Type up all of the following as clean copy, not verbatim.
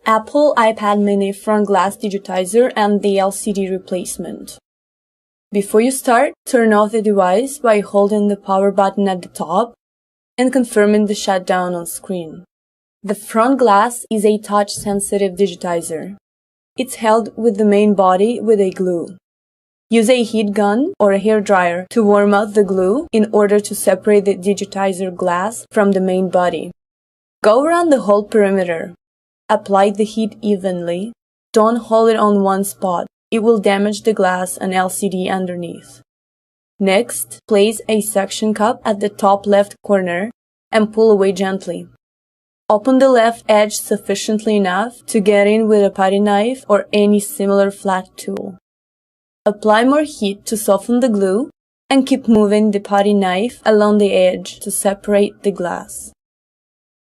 Apple iPad mini front glass digitizer and the LCD replacement. Before you start, turn off the device by holding the power button at the top and confirming the shutdown on screen. The front glass is a touch-sensitive digitizer. It's held with the main body with a glue. Use a heat gun or a hairdryer to warm up the glue in order to separate the digitizer glass from the main body. Go around the whole perimeter. Apply the heat evenly. Don't hold it on one spot. It will damage the glass and LCD underneath. Next, place a suction cup at the top left corner and pull away gently. Open the left edge sufficiently enough to get in with a putty knife or any similar flat tool. Apply more heat to soften the glue and keep moving the putty knife along the edge to separate the glass.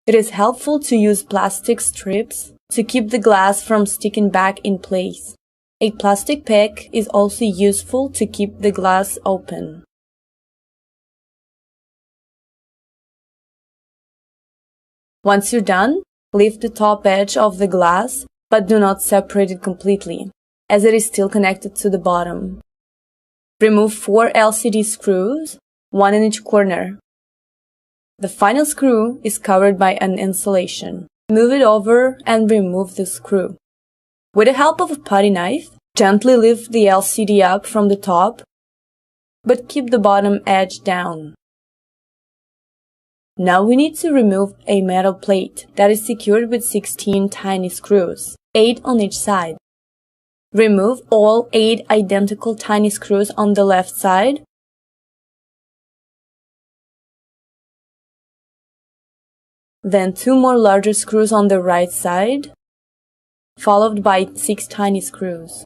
It is helpful to use plastic strips to keep the glass from sticking back in place. A plastic pick is also useful to keep the glass open. Once you're done, lift the top edge of the glass, but do not separate it completely, as it is still connected to the bottom. Remove 4 LCD screws, 1 in each corner. The final screw is covered by an insulation. Move it over and remove the screw. With the help of a putty knife, gently lift the LCD up from the top, but keep the bottom edge down. Now we need to remove a metal plate that is secured with 16 tiny screws, 8 on each side. Remove all 8 identical tiny screws on the left side. Then 2 more larger screws on the right side, followed by 6 tiny screws.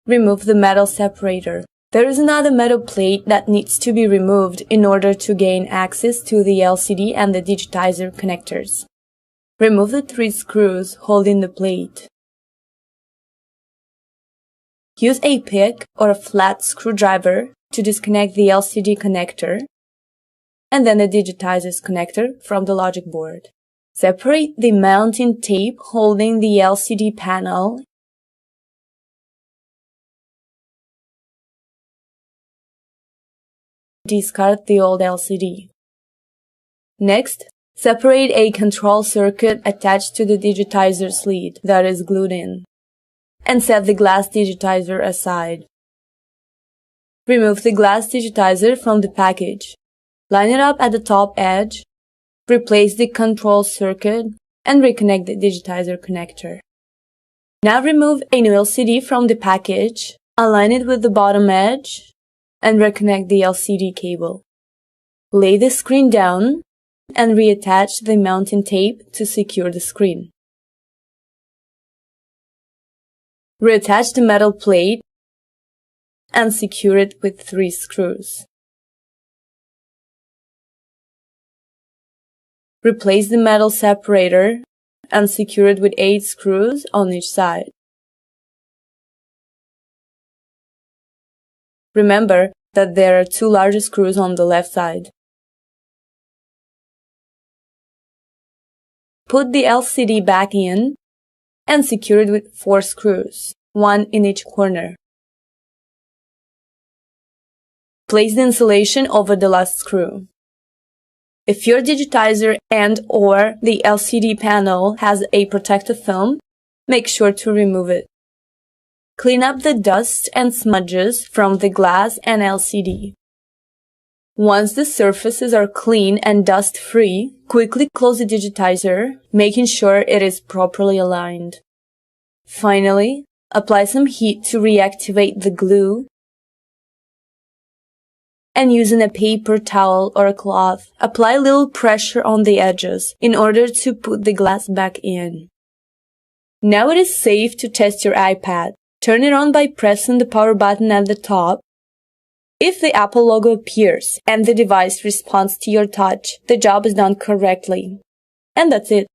Remove the metal separator. There is another metal plate that needs to be removed in order to gain access to the LCD and the digitizer connectors. Remove the 3 screws holding the plate. Use a pick or a flat screwdriver to disconnect the LCD connector and then the digitizer's connector from the logic board. Separate the mounting tape holding the LCD panel discard the old LCD. Next, separate a control circuit attached to the digitizer's lead that is glued in, and set the glass digitizer aside. Remove the glass digitizer from the package. Line it up at the top edge, replace the control circuit, and reconnect the digitizer connector. Now remove a new LCD from the package, align it with the bottom edge, and reconnect the LCD cable. Lay the screen down and reattach the mounting tape to secure the screen. Reattach the metal plate and secure it with 3 screws. Replace the metal separator and secure it with 8 screws on each side. Remember that there are 2 larger screws on the left side. Put the LCD back in and secure it with 4 screws, 1 in each corner. Place the insulation over the last screw. If your digitizer and/or the LCD panel has a protective film, make sure to remove it. Clean up the dust and smudges from the glass and LCD. Once the surfaces are clean and dust-free, quickly close the digitizer, making sure it is properly aligned. Finally, apply some heat to reactivate the glue, and using a paper towel or a cloth, apply a little pressure on the edges in order to put the glass back in. Now it is safe to test your iPad. Turn it on by pressing the power button at the top. If the Apple logo appears and the device responds to your touch, the job is done correctly. And that's it.